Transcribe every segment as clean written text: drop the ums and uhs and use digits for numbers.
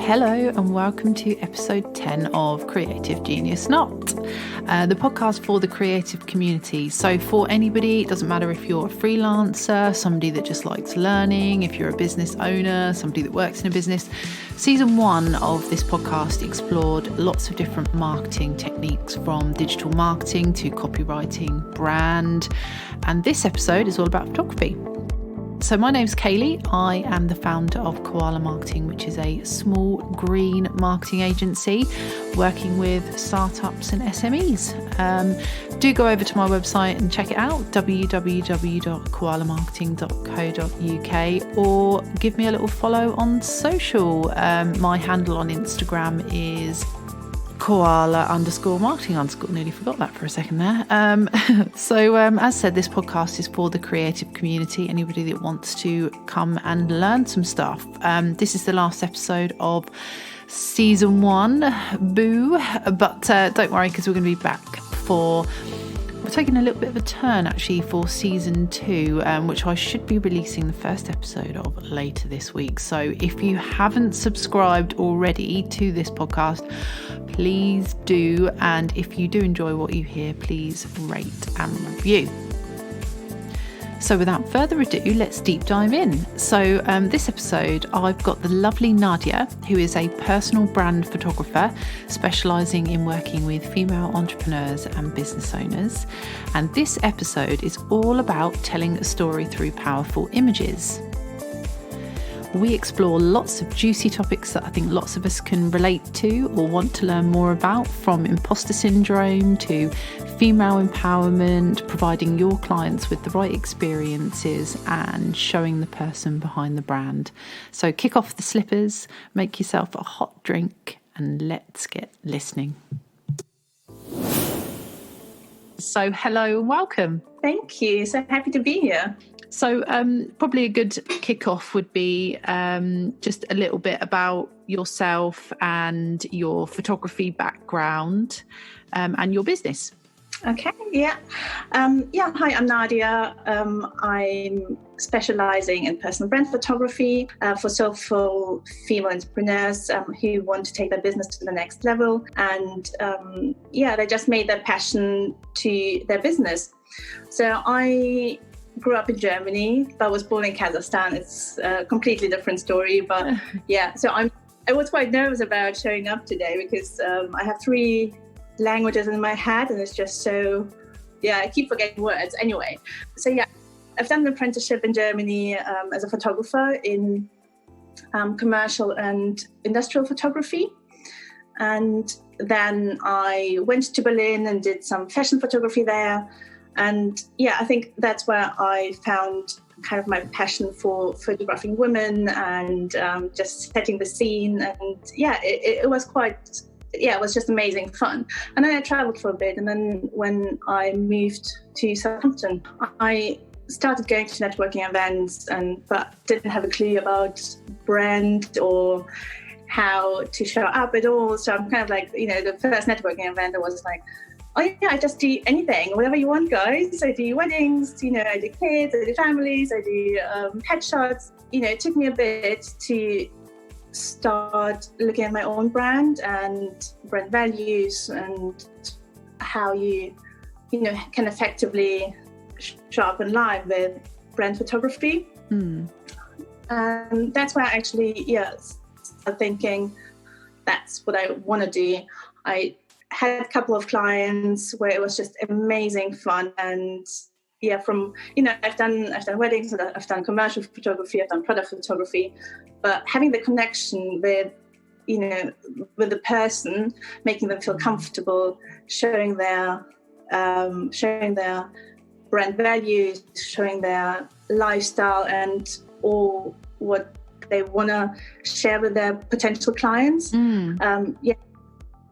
Hello and welcome to episode 10 of Creative Genius Not, the podcast for the creative community. So for anybody, it doesn't matter if you're a freelancer, somebody that just likes learning, if you're a business owner, somebody that works in a business. Season 1 of this podcast explored lots of different marketing techniques, from digital marketing to copywriting, brand, and this episode is all about photography. So my name's Kaylee. I am the founder of Koala Marketing, which is a small green marketing agency working with startups and SMEs. Do go over to my website and check it out, www.koalamarketing.co.uk, or give me a little follow on social. My handle on Instagram is koala_marketing_. Nearly forgot that for a second there. As said, this podcast is for the creative community, anybody that wants to come and learn some stuff. This is the last episode of season 1, boo, but don't worry, because we're going to be back we're taking a little bit of a turn actually for season 2, which I should be releasing the first episode of later this week. So if you haven't subscribed already to this podcast, please do. And if you do enjoy what you hear, please rate and review. So without further ado, let's deep dive in. So this episode, I've got the lovely Nadia, who is a personal brand photographer specialising in working with female entrepreneurs and business owners. And this episode is all about telling a story through powerful images. We explore lots of juicy topics that I think lots of us can relate to or want to learn more about, from imposter syndrome to female empowerment, providing your clients with the right experiences and showing the person behind the brand. So kick off the slippers, make yourself a hot drink, and let's get listening. So hello and welcome. Thank you. So happy to be here. So probably a good kick-off would be just a little bit about yourself and your photography background and your business. Okay, yeah. Hi, I'm Nadia. I'm specialising in personal brand photography for soulful female entrepreneurs who want to take their business to the next level. And they just made their passion to their business. So I grew up in Germany, but was born in Kazakhstan. It's a completely different story, but so I was quite nervous about showing up today because I have 3 languages in my head, and it's just so, I keep forgetting words. Anyway, so I've done an apprenticeship in Germany as a photographer in commercial and industrial photography. And then I went to Berlin and did some fashion photography there. And I think that's where I found kind of my passion for photographing women and just setting the scene. And it was it was just amazing fun. And then I traveled for a bit. And then when I moved to Southampton, I started going to networking events, but didn't have a clue about brand or how to show up at all. So I'm kind of like, the first networking event, I was like, I just do anything, whatever you want, guys. I do weddings, I do kids, I do families, I do headshots. It took me a bit to start looking at my own brand and brand values and how you can effectively show up in live with brand photography. And that's where I actually started thinking that's what I want to do. I had a couple of clients where it was just amazing fun, and from I've done weddings, I've done commercial photography, I've done product photography, but having the connection with the person, making them feel comfortable, showing their brand values, showing their lifestyle and all what they want to share with their potential clients.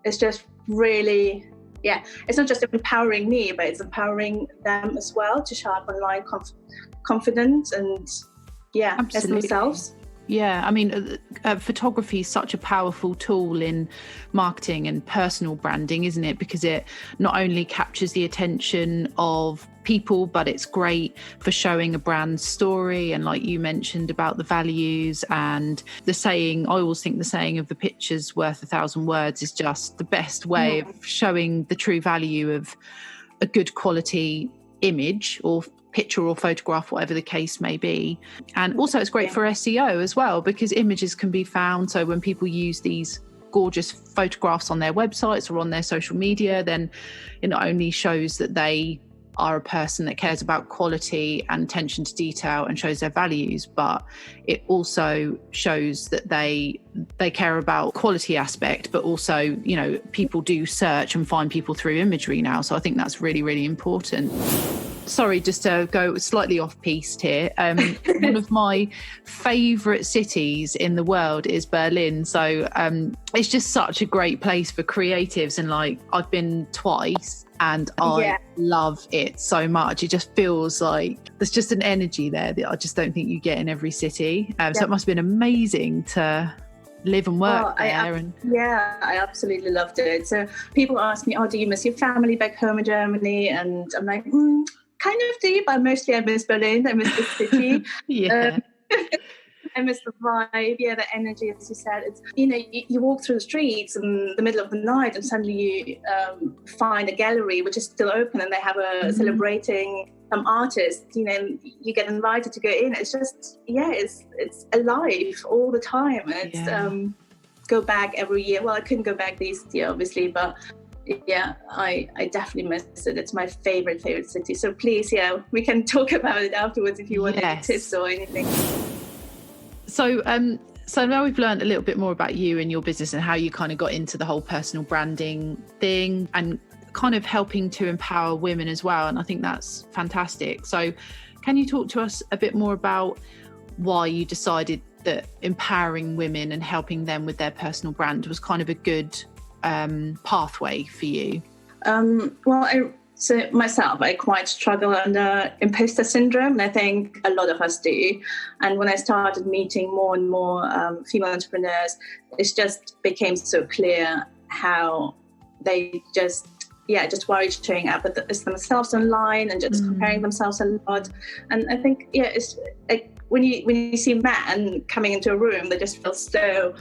It's just really, it's not just empowering me, but it's empowering them as well to show up online confident and as themselves. Yeah, I mean, photography is such a powerful tool in marketing and personal branding, isn't it? Because it not only captures the attention of people, but it's great for showing a brand story. And like you mentioned about the values and the saying, I always think the saying of the picture's worth 1,000 words is just the best way of showing the true value of a good quality image or picture or photograph, whatever the case may be. And also it's great for SEO as well, because images can be found. So when people use these gorgeous photographs on their websites or on their social media, then it not only shows that they are a person that cares about quality and attention to detail and shows their values, but it also shows that they care about quality aspect, but also, you know, people do search and find people through imagery now. So I think that's really, really important. Sorry, just to go slightly off piste here. One of my favourite cities in the world is Berlin. So it's just such a great place for creatives. And like, I've been twice and I love it so much. It just feels like there's just an energy there that I just don't think you get in every city. So it must have been amazing to live and work there. I absolutely loved it. So people ask me, do you miss your family back home in Germany? And I'm like, kind of do, but mostly I miss Berlin. I miss the city. I miss the vibe, the energy, as you said. It's, you know, you walk through the streets in the middle of the night and suddenly you find a gallery which is still open and they have a celebrating some artists, you know, you get invited to go in. It's just, it's alive all the time. And it's go back every year. Well, I couldn't go back this year, obviously, but I definitely miss it. It's my favorite city. So please, we can talk about it afterwards if you want any tips or anything. So now we've learned a little bit more about you and your business and how you kind of got into the whole personal branding thing and kind of helping to empower women as well. And I think that's fantastic. So can you talk to us a bit more about why you decided that empowering women and helping them with their personal brand was kind of a good pathway for you? So myself, I quite struggle under imposter syndrome, and I think a lot of us do. And when I started meeting more and more female entrepreneurs, it just became so clear how they just worried showing up as themselves online and just comparing themselves a lot. And I think it's like when you see men coming into a room, they just feel so,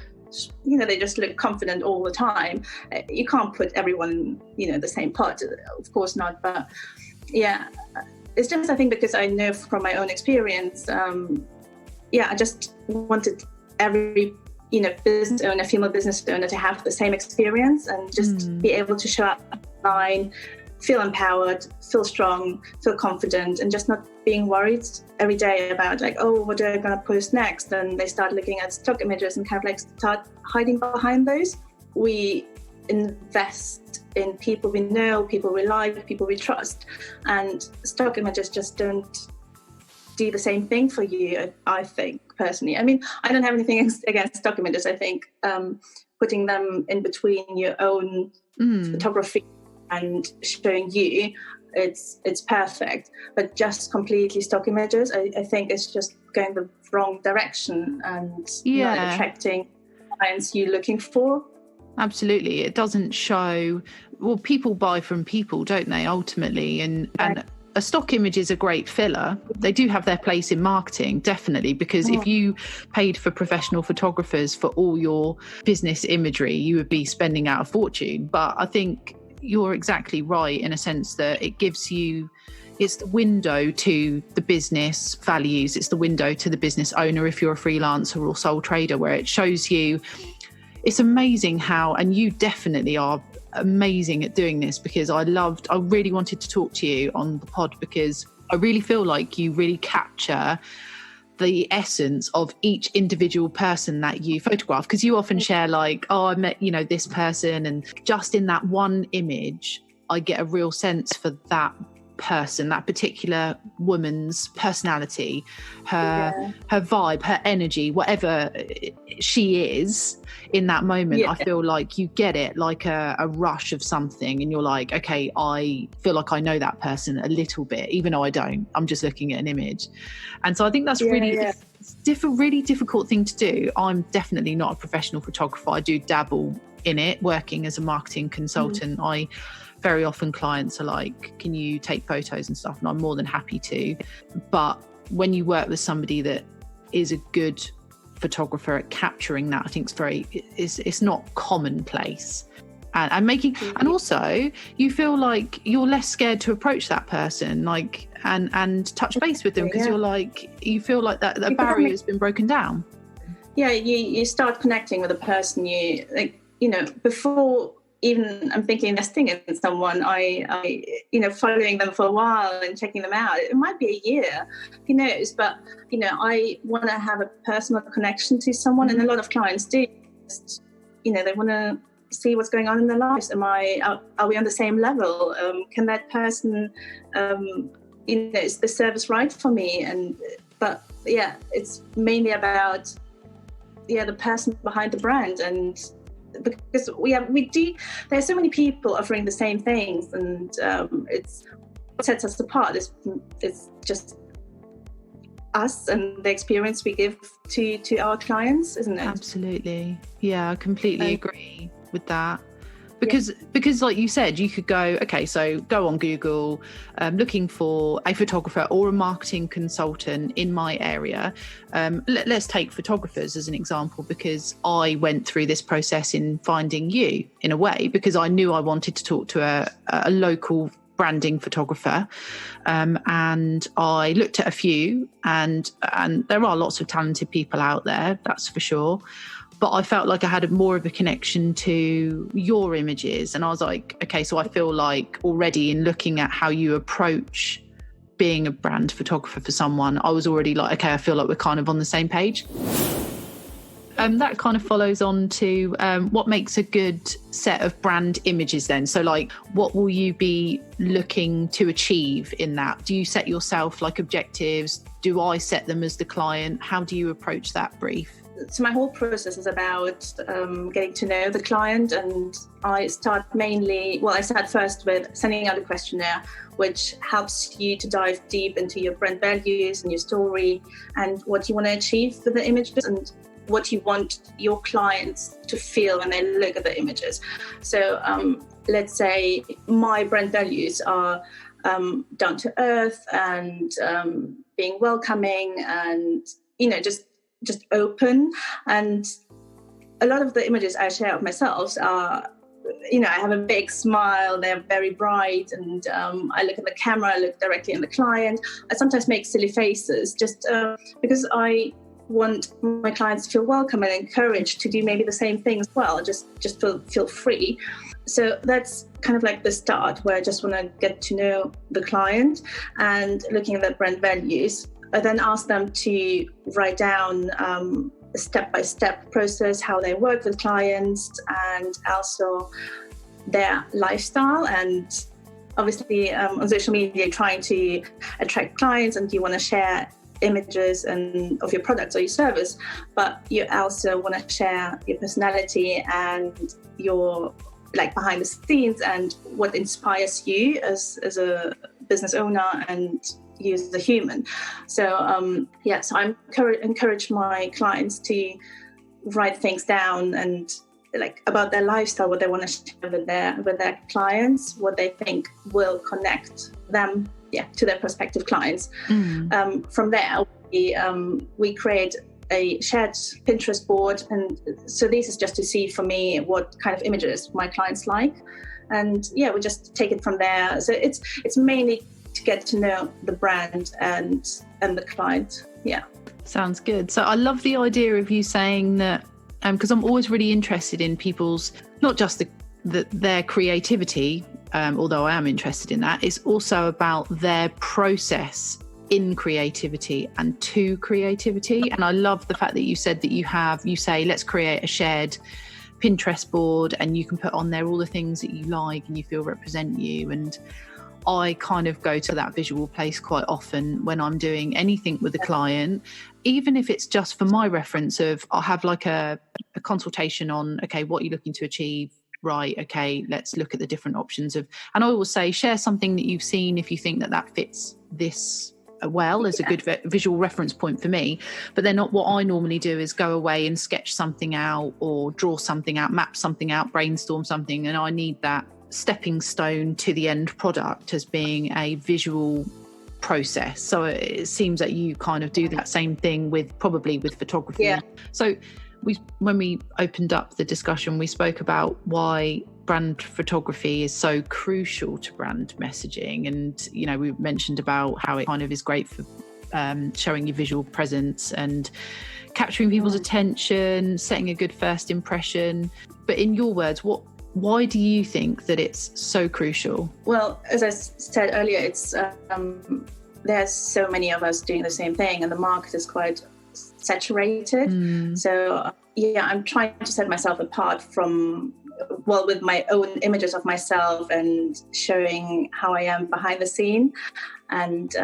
you know, they just look confident all the time. You can't put everyone, you know, the same pot, of course not. But it's just, I think, because I know from my own experience, I just wanted every, you know, business owner, female business owner, to have the same experience and just be able to show up online, feel empowered, feel strong, feel confident, and just not being worried every day about like, what are I going to post next? And they start looking at stock images and kind of like start hiding behind those. We invest in people we know, people we like, people we trust, and stock images just don't do the same thing for you, I think, personally. I mean, I don't have anything against stock images. I think putting them in between your own photography and showing you, it's perfect. But just completely stock images, I think it's just going the wrong direction and not attracting clients you're looking for. Absolutely. It doesn't show, well, people buy from people, don't they, ultimately? And a stock image is a great filler. They do have their place in marketing, definitely, because if you paid for professional photographers for all your business imagery, you would be spending out a fortune. But I think you're exactly right in a sense that it gives you, it's the window to the business values. It's the window to the business owner if you're a freelancer or sole trader, where it shows you. It's amazing how, and you definitely are amazing at doing this, because I really wanted to talk to you on the pod because I really feel like you really capture the essence of each individual person that you photograph, because you often share like, I met, you know, this person, and just in that one image I get a real sense for that person, that particular woman's personality, her vibe, her energy, whatever she is in that moment. I feel like you get it like a rush of something, and you're like, okay, I feel like I know that person a little bit, even though I don't. I'm just looking at an image. And so I think that's really difficult thing to do. I'm definitely not a professional photographer. I do dabble in it, working as a marketing consultant. I very often clients are like, can you take photos and stuff? And I'm more than happy to. But when you work with somebody that is a good photographer at capturing that, I think it's not commonplace. And making, and also you feel like you're less scared to approach that person, like, and touch base with them, because you're like, you feel like that barrier has been broken down. Yeah, you start connecting with a person. You, like, you know, before even I'm thinking investing in someone, I you know, following them for a while and checking them out. It might be a year, who knows? But you know, I want to have a personal connection to someone, and a lot of clients do. You know, they want to see what's going on in their lives. Are we on the same level? Can that person, you know, is the service right for me? But yeah, it's mainly about the person behind the brand, and because there's so many people offering the same things, and it's what sets us apart. It's just us and the experience we give to our clients, isn't it? Absolutely. Yeah, I completely agree with that. Because like you said, you could go, okay, so go on Google, looking for a photographer or a marketing consultant in my area. Let's take photographers as an example, because I went through this process in finding you, in a way, because I knew I wanted to talk to a local branding photographer, and I looked at a few, and there are lots of talented people out there, that's for sure. But I felt like I had more of a connection to your images. And I was like, okay, so I feel like already in looking at how you approach being a brand photographer for someone, I was already like, okay, I feel like we're kind of on the same page. That kind of follows on to what makes a good set of brand images then. So like, what will you be looking to achieve in that? Do you set yourself like objectives? Do I set them as the client? How do you approach that brief? So my whole process is about getting to know the client, and I start first with sending out a questionnaire, which helps you to dive deep into your brand values and your story and what you want to achieve with the images and what you want your clients to feel when they look at the images. So let's say my brand values are down to earth and being welcoming and, you know, just open. And a lot of the images I share of myself are, you know, I have a big smile, they're very bright, and I look at the camera, I look directly at the client. I sometimes make silly faces just because I want my clients to feel welcome and encouraged to do maybe the same thing as well, just feel free. So that's kind of like the start, where I just want to get to know the client and looking at their brand values. I then ask them to write down a step-by-step process, how they work with clients, and also their lifestyle. And obviously on social media, trying to attract clients, and you want to share images of your products or your service, but you also want to share your personality and your like behind the scenes and what inspires you as a business owner and you as a human. So so I encourage my clients to write things down and like about their lifestyle, what they want to share with their clients, what they think will connect them to their prospective clients. From there we create a shared Pinterest board, and so this is just to see for me what kind of images my clients like, and we just take it from there. So it's mainly to get to know the brand and the client. Sounds good. So I love the idea of you saying that, because I'm always really interested in people's, not just their creativity, although I am interested in that. It's also about their process in creativity and to creativity. And I love the fact that you said that you say, let's create a shared Pinterest board, and you can put on there all the things that you like and you feel represent you. And I kind of go to that visual place quite often when I'm doing anything with a client, even if it's just for my reference of, I'll have like a consultation on, okay, what are you looking to achieve? Right, okay, let's look at the different options and I always say, share something that you've seen if you think that fits this well as a good visual reference point for me. But then what I normally do is go away and sketch something out or draw something out, map something out, brainstorm something. And I need that stepping stone to the end product as being a visual process. So it seems that you kind of do that same thing with photography. Yeah. So when we opened up the discussion, we spoke about why brand photography is so crucial to brand messaging. And, you know, we mentioned about how it kind of is great for showing your visual presence and capturing people's attention, setting a good first impression. But in your words, why do you think that it's so crucial? Well, as I said earlier, it's there's so many of us doing the same thing, and the market is quite saturated. So I'm trying to set myself apart with my own images of myself and showing how I am behind the scene. And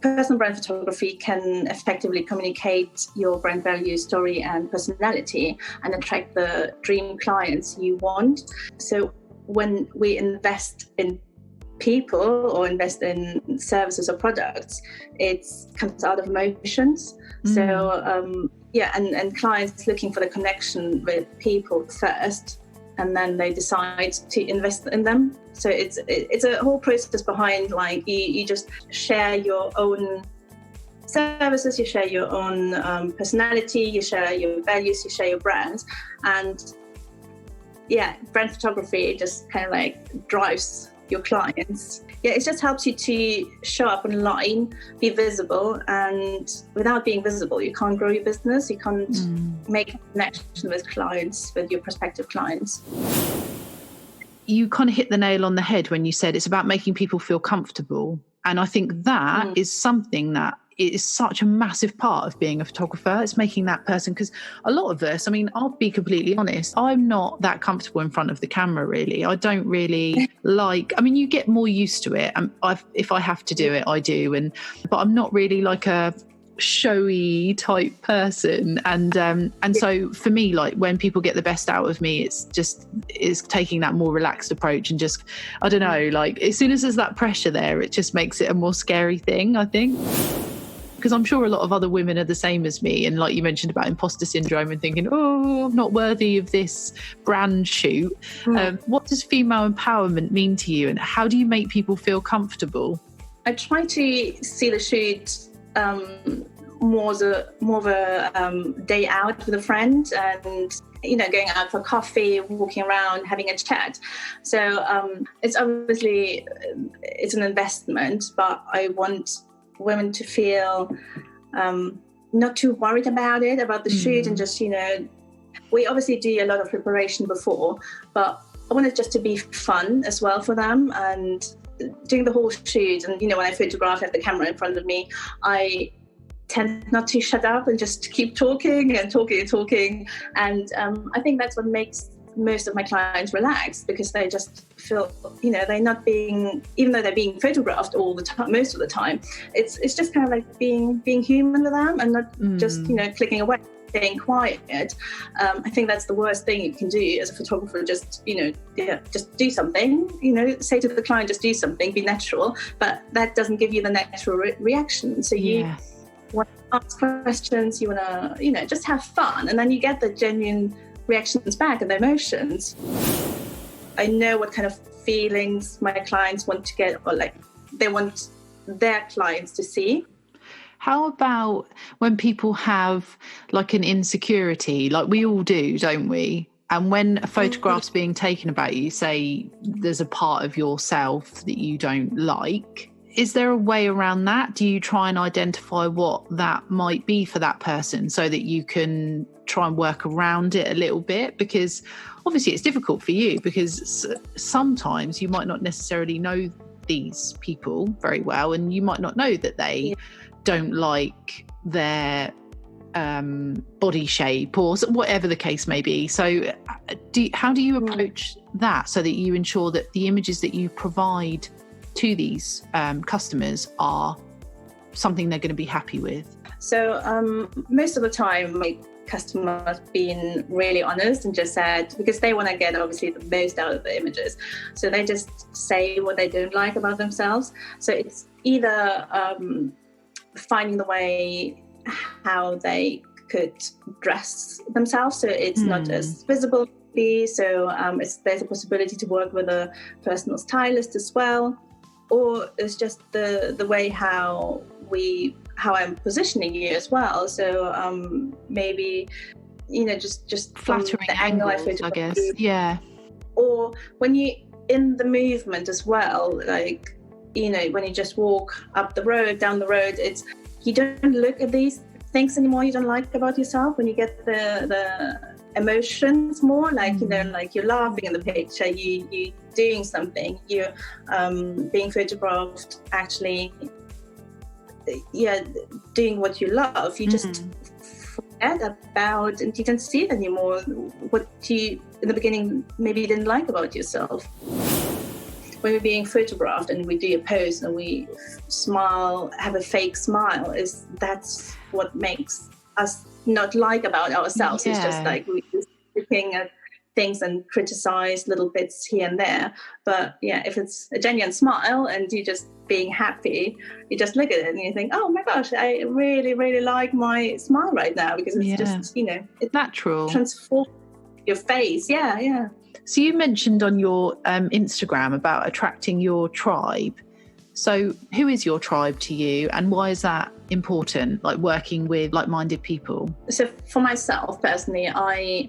personal brand photography can effectively communicate your brand value, story and personality and attract the dream clients you want. So when we invest in people or invest in services or products, it comes out of emotions. So and clients looking for the connection with people first, and then they decide to invest in them. So it's a whole process behind, like you just share your own services, you share your own personality, you share your values, you share your brand, and brand photography just kind of like drives your clients. It just helps you to show up online, be visible, and without being visible, you can't grow your business, you can't make a connection with clients, with your prospective clients. You kind of hit the nail on the head when you said it's about making people feel comfortable. And I think that is something that is such a massive part of being a photographer. It's making that person, because a lot of us, I mean, I'll be completely honest, I'm not that comfortable in front of the camera, really. I don't really you get more used to it. If I have to do it, I do. But I'm not really like a showy type person. And so for me, like when people get the best out of me, it's taking that more relaxed approach and just, I don't know, like as soon as there's that pressure there, it just makes it a more scary thing, I think. Because I'm sure a lot of other women are the same as me. And like you mentioned about imposter syndrome and thinking, oh, I'm not worthy of this brand shoot. What does female empowerment mean to you? And how do you make people feel comfortable? I try to see the shoot more of a day out with a friend, and going out for coffee, walking around, having a chat. So it's obviously it's an investment, but I want women to feel not too worried about the shoot, and just we obviously do a lot of preparation before, but I want it just to be fun as well for them. And doing the whole shoot, and when I photograph, I have the camera in front of me, I tend not to shut up and just keep talking and talking. And I think that's what makes most of my clients relax, because they just feel, they're not being, even though they're being photographed all the time, most of the time, it's just kind of like being human with them, and not just, clicking away, staying quiet. I think that's the worst thing you can do as a photographer. Just, just do something, say to the client, just do something, be natural, but that doesn't give you the natural reaction. So you want to ask questions, you want to, just have fun, and then you get the genuine reactions back and the emotions. I know what kind of feelings my clients want to get, or like they want their clients to see. How about when people have like an insecurity, like we all do, don't we? And when a photograph's being taken about you, say there's a part of yourself that you don't like, is there a way around that? Do you try and identify what that might be for that person so that you can try and work around it a little bit? Because obviously it's difficult for you, because sometimes you might not necessarily know these people very well, and you might not know that they don't like their body shape or whatever the case may be. So how do you approach that so that you ensure that the images that you provide to these customers are something they're going to be happy with? So most of the time my customers been really honest and just said, because they want to get obviously the most out of the images, so they just say what they don't like about themselves. So it's either finding the way how they could dress themselves so it's not as visible. So there's a possibility to work with a personal stylist as well, or it's just the way how I'm positioning you as well. So maybe just flattering the angle I guess. Yeah. Or when you in the movement as well, like when you just walk up the road, down the road, you don't look at these things anymore you don't like about yourself. When you get the emotions more, like like you're laughing in the picture, you doing something, you're being photographed, actually doing what you love, you just forget about, and you don't see it anymore, what you in the beginning maybe you didn't like about yourself. When we're being photographed and we do a pose and we smile, have a fake smile, that's what makes us not like about ourselves. It's just like we're looking at things and criticize little bits here and there. But if it's a genuine smile and you're just being happy, you just look at it and you think, oh my gosh, I really, really like my smile right now, because it's just, it's natural. Transform your face. Yeah. So you mentioned on your Instagram about attracting your tribe. So who is your tribe to you, and why is that important, like working with like-minded people? So for myself personally, I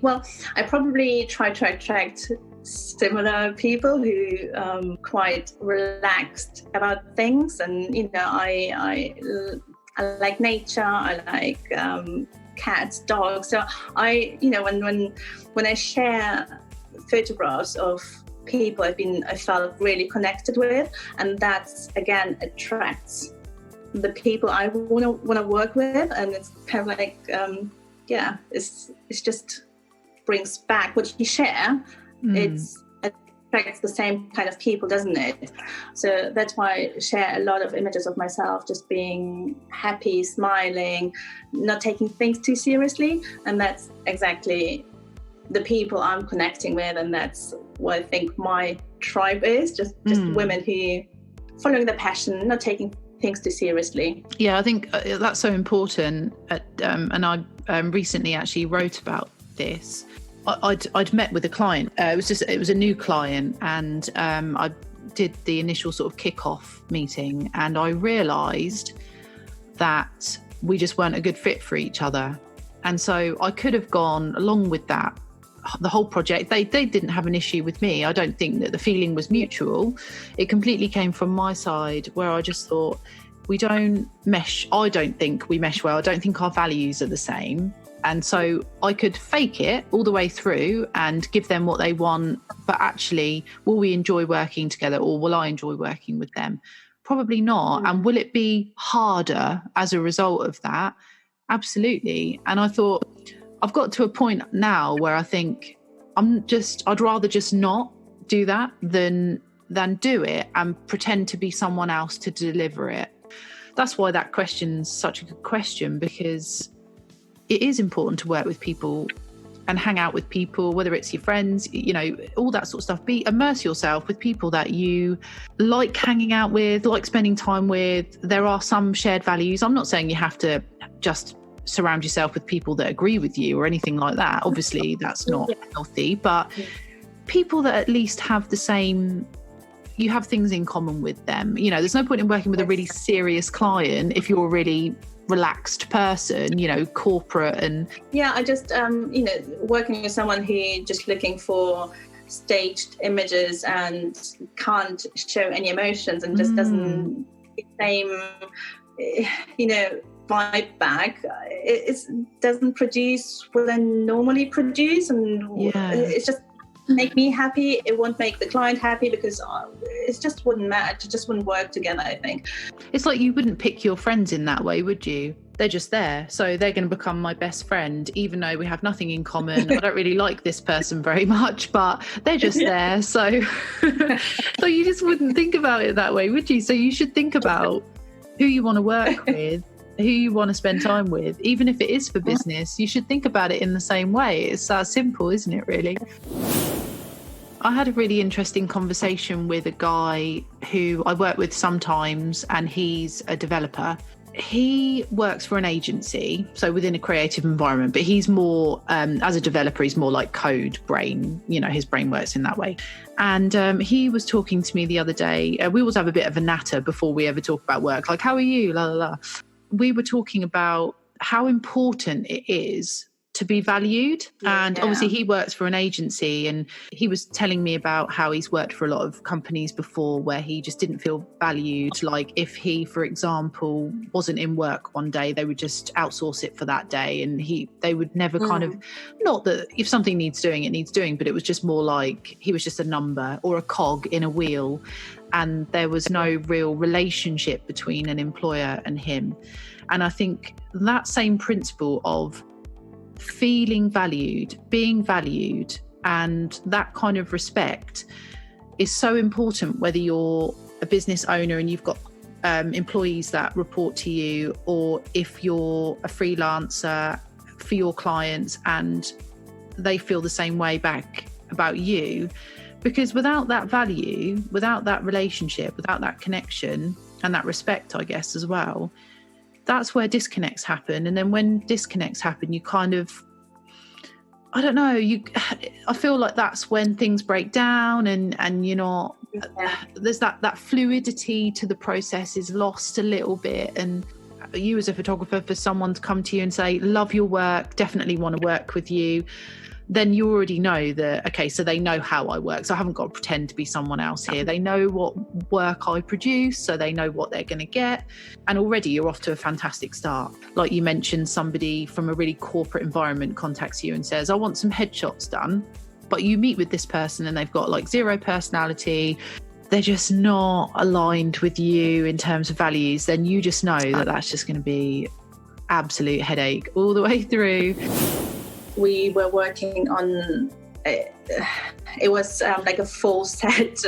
probably try to attract similar people who quite relaxed about things, and I like nature, I like cats, dogs. So I when I share photographs of people I felt really connected with, and that's again attracts the people I want to work with, and it's kind of like it's just brings back what you share. It attracts the same kind of people, doesn't it? So that's why I share a lot of images of myself just being happy, smiling, not taking things too seriously, and that's exactly the people I'm connecting with, and that's what I think my tribe is, just women who following their passion, not taking things too seriously. Yeah, I think that's so important. And I recently actually wrote about this. I'd met with a client. It was a new client, and I did the initial sort of kick-off meeting, and I realised that we just weren't a good fit for each other. And so I could have gone along with that. The whole project, they didn't have an issue with me. I don't think that the feeling was mutual. It completely came from my side, where I just thought, we don't mesh. I don't think we mesh well. I don't think our values are the same. And so I could fake it all the way through and give them what they want. But actually, will we enjoy working together, or will I enjoy working with them? Probably not. And will it be harder as a result of that? Absolutely. And I thought, I've got to a point now where I think I'd rather just not do that than do it and pretend to be someone else to deliver it. That's why that question's such a good question, because it is important to work with people and hang out with people, whether it's your friends, all that sort of stuff. Immerse yourself with people that you like hanging out with, like spending time with. There are some shared values. I'm not saying you have to just surround yourself with people that agree with you or anything like that. Obviously, that's not healthy, but people that at least have the same, you have things in common with them. There's no point in working with a really serious client if you're a really relaxed person, corporate and... Yeah, I just, working with someone who just looking for staged images and can't show any emotions and just doesn't the same, vibe back, it doesn't produce what I normally produce, and it's just make me happy. It won't make the client happy, because it just wouldn't match. It just wouldn't work together, I think. It's like you wouldn't pick your friends in that way, would you? They're just there, so they're going to become my best friend, even though we have nothing in common. I don't really like this person very much, but they're just there. So you just wouldn't think about it that way, would you? So you should think about who you want to work with, who you want to spend time with. Even if it is for business, you should think about it in the same way. It's that simple, isn't it, really? I had a really interesting conversation with a guy who I work with sometimes, and he's a developer. he works for an agency, so within a creative environment, but he's more, as a developer, he's more like code brain, his brain works in that way. And he was talking to me the other day. We always have a bit of a natter before we ever talk about work, like, how are you? La, la, la. We were talking about how important it is to be valued. And obviously he works for an agency, and he was telling me about how he's worked for a lot of companies before where he just didn't feel valued. Like if he, for example, wasn't in work one day, they would just outsource it for that day, and they would never kind of, not that if something needs doing, it needs doing, but it was just more like he was just a number or a cog in a wheel, and there was no real relationship between an employer and him. And I think that same principle of feeling valued, being valued, and that kind of respect is so important, whether you're a business owner and you've got employees that report to you, or if you're a freelancer for your clients and they feel the same way back about you. Because without that value, without that relationship, without that connection and that respect, I guess, as well, that's where disconnects happen. And then when disconnects happen, you kind of, I don't know, I feel like that's when things break down, and you're not, there's that fluidity to the process is lost a little bit. And you as a photographer, for someone to come to you and say, love your work, definitely want to work with you, then you already know that, okay, so they know how I work. So I haven't got to pretend to be someone else here. They know what work I produce, so they know what they're going to get. And already you're off to a fantastic start. Like you mentioned, somebody from a really corporate environment contacts you and says, I want some headshots done. But you meet with this person and they've got like zero personality. They're just not aligned with you in terms of values. Then you just know that that's just going to be absolute headache all the way through. We were working on, it was like a full set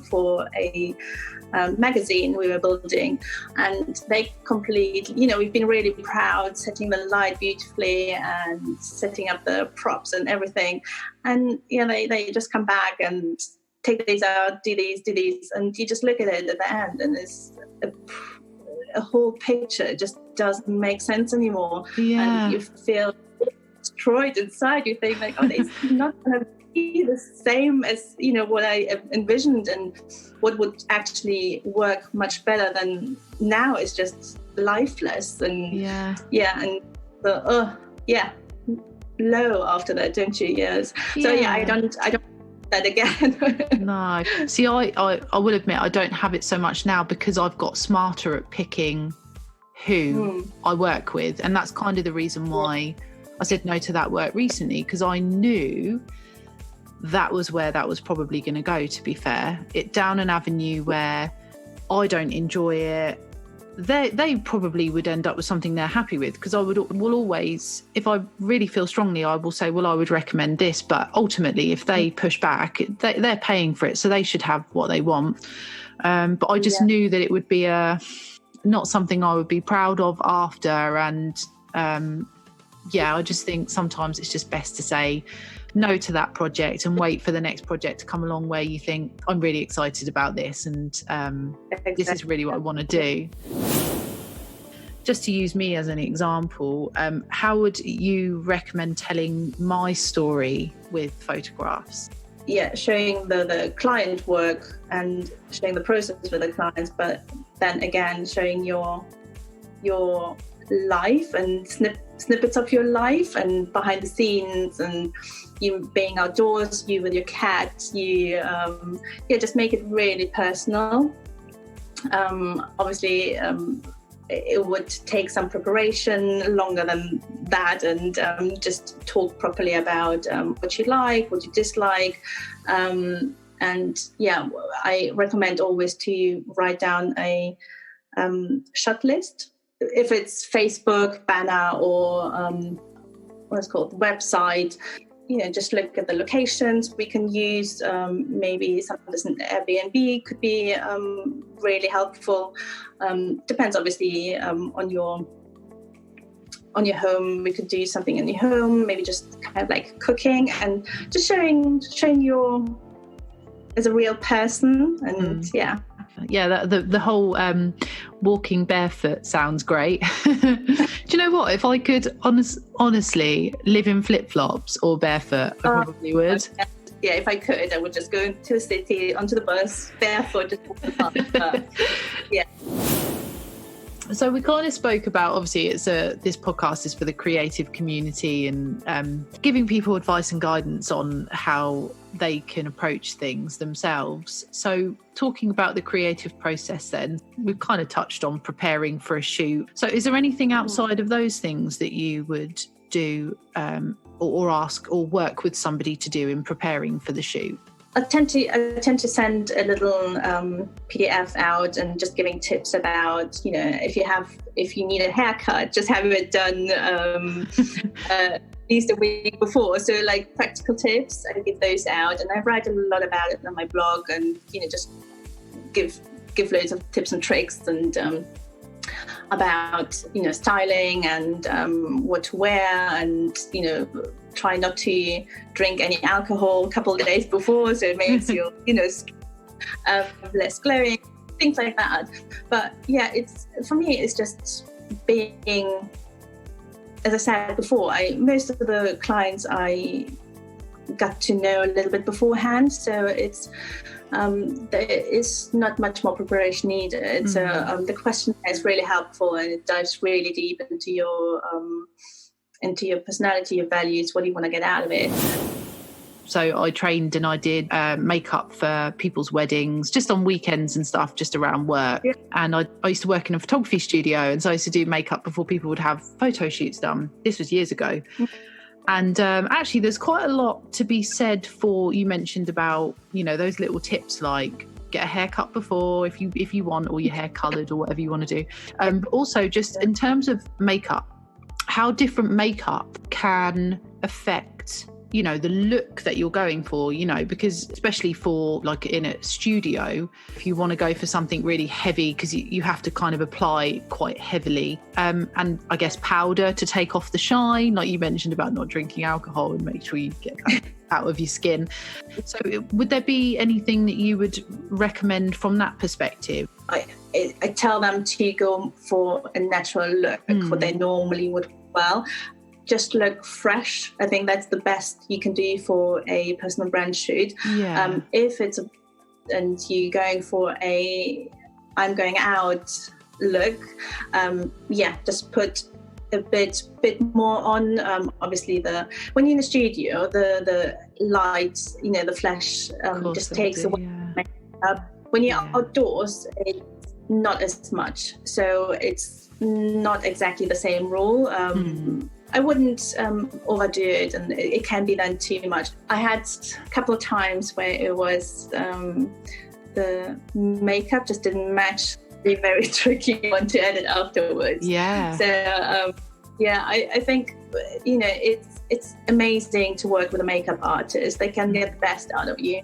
for a magazine we were building, and they we've been really proud, setting the light beautifully and setting up the props and everything. And they just come back and take these out, do these, and you just look at it at the end, and it's a whole picture just doesn't make sense anymore. And you feel destroyed inside. You think like, it's not going to be the same as what I envisioned, and what would actually work much better than now is just lifeless. And and the low after that, don't you? Yes. So I don't that again. No. See, I will admit I don't have it so much now, because I've got smarter at picking who I work with, and that's kind of the reason why I said no to that work recently, because I knew that was where that was probably going to go, to be fair. It down an avenue where I don't enjoy it. They probably would end up with something they're happy with, because I will always, if I really feel strongly, I will say, well, I would recommend this. But ultimately, if they push back, they're paying for it, so they should have what they want. But I just knew that it would be not something I would be proud of after. And I just think sometimes it's just best to say no to that project and wait for the next project to come along where you think, I'm really excited about this, and this is really what I want to do. Just to use me as an example, how would you recommend telling my story with photographs? Showing the client work and showing the process with the clients, but then again showing your life and snippets of your life and behind the scenes, and you being outdoors, you with your cat, you just make it really personal. Obviously it would take some preparation, longer than that, and just talk properly about what you like, what you dislike, and I recommend always to write down a shot list. If it's Facebook banner or what's called website, just look at the locations we can use. Maybe sometimes an Airbnb could be really helpful. Depends obviously on your home. We could do something in your home, maybe just kind of like cooking, and just showing you as a real person. And Yeah, the whole walking barefoot sounds great. Do you know what? If I could honestly live in flip-flops or barefoot, I probably would. Yeah, if I could, I would just go to the city, onto the bus, barefoot, just walk the park. Yeah. So we kind of spoke about, obviously, this podcast is for the creative community and giving people advice and guidance on how they can approach things themselves. So talking about the creative process then, we've kind of touched on preparing for a shoot. So is there anything outside of those things that you would do or ask or work with somebody to do in preparing for the shoot? I tend to send a little PDF out and just giving tips about, if you need a haircut, just have it done at least a week before. So like practical tips, I give those out, and I write a lot about it on my blog, and just give loads of tips and tricks and about styling and what to wear, and try not to drink any alcohol a couple of days before, so it makes your less glowing, things like that. But yeah, for me it's just being, as I said before, most of the clients I got to know a little bit beforehand, so there is not much more preparation needed. So the questionnaire is really helpful, and it dives really deep into your personality, your values, what do you want to get out of it. So I trained and I did makeup for people's weddings, just on weekends and stuff, just around work. Yeah. And I used to work in a photography studio, and so I used to do makeup before people would have photo shoots done. This was years ago. And actually, there's quite a lot to be said for, you mentioned about, those little tips like get a haircut before if you want, or your hair coloured, or whatever you want to do. But also just in terms of makeup, how different makeup can affect the look that you're going for, because especially for like in a studio, if you want to go for something really heavy, because you have to kind of apply quite heavily, and I guess powder to take off the shine, like you mentioned about not drinking alcohol, and make sure you get that out of your skin. So would there be anything that you would recommend from that perspective? I tell them to go for a natural look, what they normally would. Well, just look fresh. I think that's the best you can do for a personal brand shoot. Yeah. If it's and you're going for I'm going out look, just put a bit more on. Obviously, when you're in the studio, the lights, the flash just takes away makeup. When you're outdoors, it's not as much. So it's not exactly the same rule. I wouldn't overdo it, and it can be done too much. I had a couple of times where it was the makeup just didn't match. Be very tricky one to edit afterwards. Yeah. So I think it's amazing to work with a makeup artist. They can get the best out of you.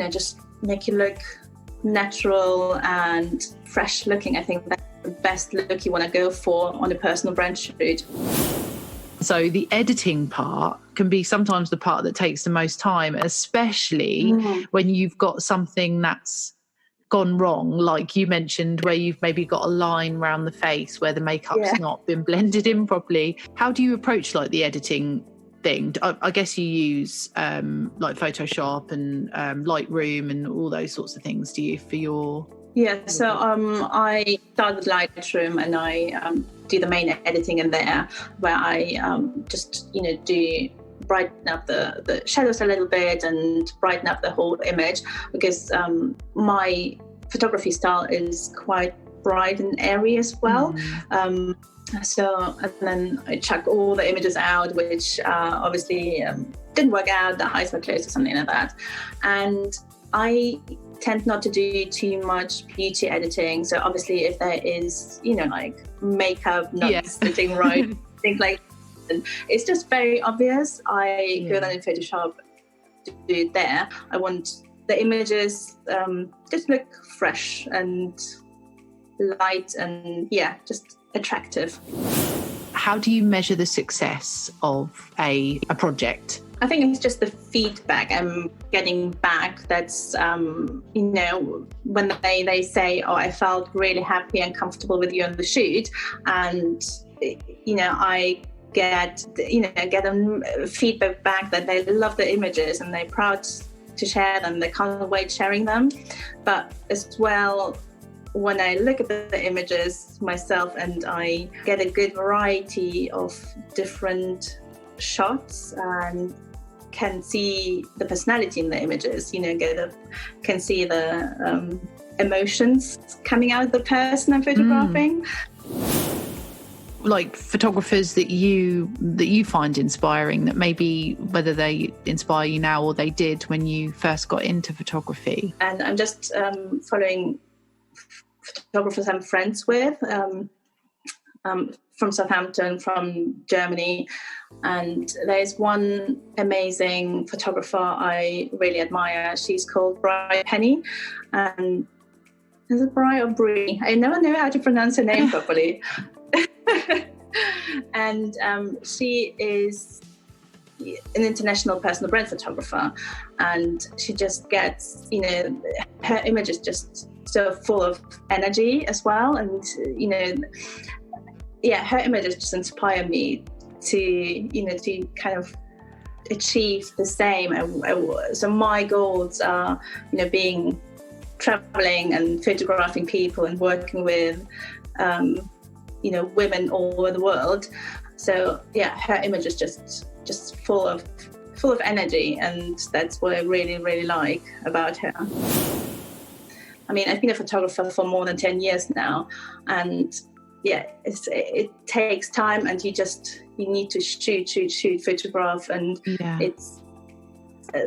Just make you look natural and fresh looking. I think that's the best look you want to go for on a personal brand shoot. So the editing part can be sometimes the part that takes the most time, especially when you've got something that's gone wrong, like you mentioned, where you've maybe got a line around the face where the makeup's not been blended in properly. How do you approach like the editing thing? I guess you use like Photoshop and Lightroom and all those sorts of things, do you, for your... Yeah, so I start with Lightroom, and I do the main editing in there, where I just do brighten up the shadows a little bit and brighten up the whole image, because my photography style is quite bright and airy as well. So, and then I chuck all the images out, which obviously didn't work out, the eyes were closed or something like that. And I tend not to do too much beauty editing. So obviously if there is, like makeup not sitting right, things like that, it's just very obvious. I go then in Photoshop to do it there. I want the images just look fresh and light and just attractive. how do you measure the success of a project? I think it's just the feedback I'm getting back. That's, when they say, oh, I felt really happy and comfortable with you on the shoot. And, I get feedback back that they love the images and they're proud to share them. They can't wait sharing them. But as well, when I look at the images myself and I get a good variety of different shots and can see the personality in the images, can see the emotions coming out of the person I'm photographing. Like photographers that you find inspiring, that maybe whether they inspire you now or they did when you first got into photography. And I'm just following photographers I'm friends with, from Southampton, from Germany, and there's one amazing photographer I really admire. She's called Bri Penny, and is it Bri or Brie? I never know how to pronounce her name properly. And she is an international personal brand photographer, and she just gets, her image is just so full of energy as well, and her images just inspire me to kind of achieve the same. So my goals are traveling and photographing people and working with women all over the world. So her image is just full of energy, and that's what I really, really like about her. I mean, I've been a photographer for more than 10 years now, and it takes time, and you need to shoot, photograph, and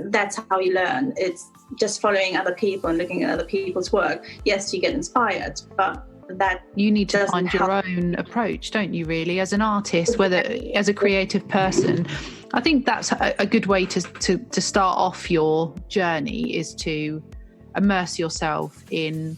that's how you learn. It's just following other people and looking at other people's work. Yes, you get inspired, but that you need to find your own approach, don't you, really, as an artist, whether as a creative person. I think that's a good way to start off your journey, is to immerse yourself in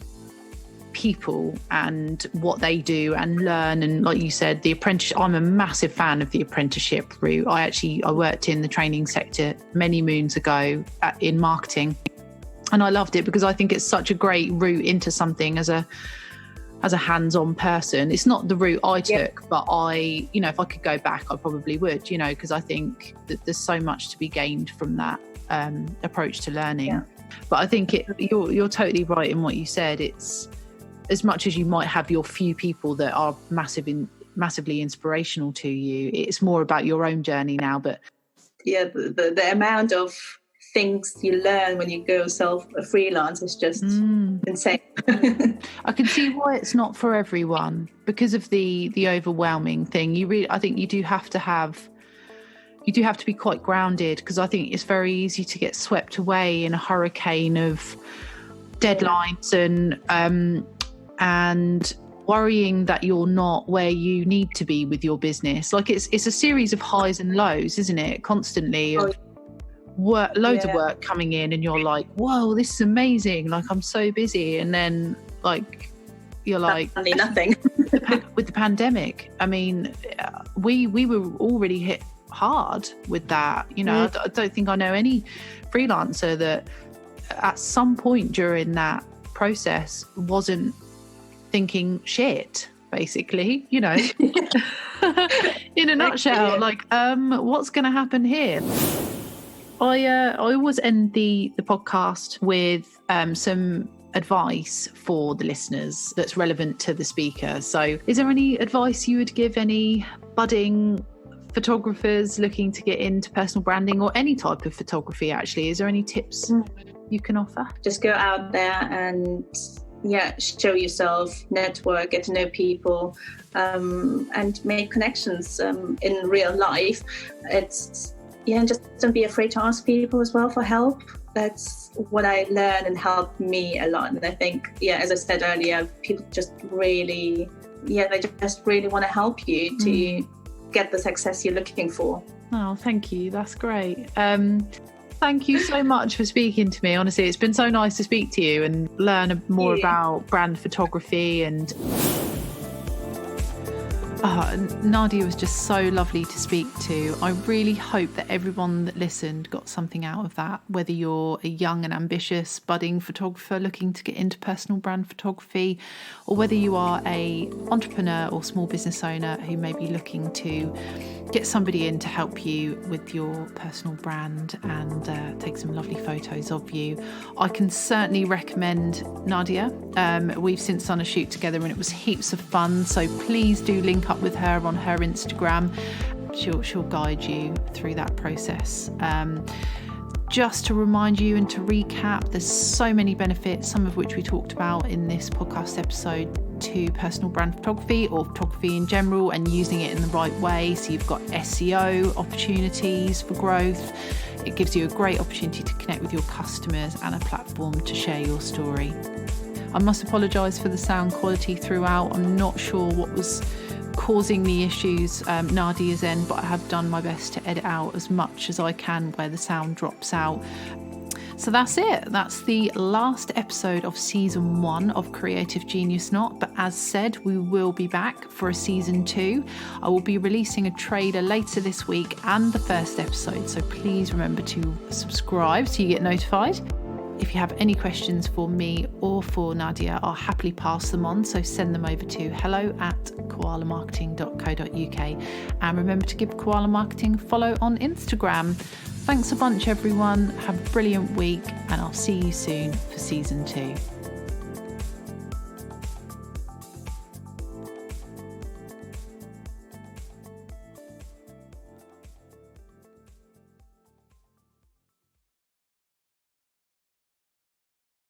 people and what they do and learn. And like you said, the apprenticeship, I'm a massive fan of the apprenticeship route. I worked in the training sector many moons ago in marketing, and I loved it because I think it's such a great route into something as a hands-on person. It's not the route I took, but I, if I could go back, I probably would, because I think that there's so much to be gained from that approach to learning. Yeah. But I think you're totally right in what you said. It's, as much as you might have your few people that are massively inspirational to you, it's more about your own journey now. But the amount of things you learn when you go freelance is just insane. I can see why it's not for everyone, because of the overwhelming thing. I think you do have to be quite grounded, because I think it's very easy to get swept away in a hurricane of deadlines and worrying that you're not where you need to be with your business. Like it's a series of highs and lows, isn't it? Constantly of work, loads of work coming in, and you're like, whoa, this is amazing, like I'm so busy. And then like you're like nothing. With the pandemic, I mean, we were already hit hard with that. I don't think I know any freelancer that at some point during that process wasn't thinking shit, basically, in a nutshell. Like, what's going to happen here? I always end the podcast with some advice for the listeners that's relevant to the speaker. So is there any advice you would give any budding photographers looking to get into personal branding, or any type of photography actually? Is there any tips you can offer? Just go out there and show yourself, network, get to know people, and make connections in real life. And just don't be afraid to ask people as well for help. That's what I learned and helped me a lot. And I think, as I said earlier, people just really, they just really want to help you to get the success you're looking for. Oh, thank you. That's great. Thank you so much for speaking to me. Honestly, it's been so nice to speak to you and learn more about brand photography. And Nadia was just so lovely to speak to. I really hope that everyone that listened got something out of that, whether you're a young and ambitious budding photographer looking to get into personal brand photography, or whether you are a entrepreneur or small business owner who may be looking to get somebody in to help you with your personal brand and take some lovely photos of you. I can certainly recommend Nadia. We've since done a shoot together and it was heaps of fun, so please do link up with her on her Instagram. She'll guide you through that process. Just to remind you and to recap, there's so many benefits, some of which we talked about in this podcast episode, to personal brand photography or photography in general, and using it in the right way. So you've got SEO opportunities for growth. It gives you a great opportunity to connect with your customers and a platform to share your story. I must apologise for the sound quality throughout. I'm not sure what was causing the issues Nadia's end, but I have done my best to edit out as much as I can where the sound drops out. So that's it. That's the last episode of season 1 of Creative Genius Not. But as said, we will be back for a season 2. I will be releasing a trailer later this week and the first episode. So please remember to subscribe so you get notified. If you have any questions for me or for Nadia, I'll happily pass them on. So send them over to hello@koalamarketing.co.uk. And remember to give Koala Marketing a follow on Instagram. Thanks a bunch, everyone. Have a brilliant week, and I'll see you soon for season 2.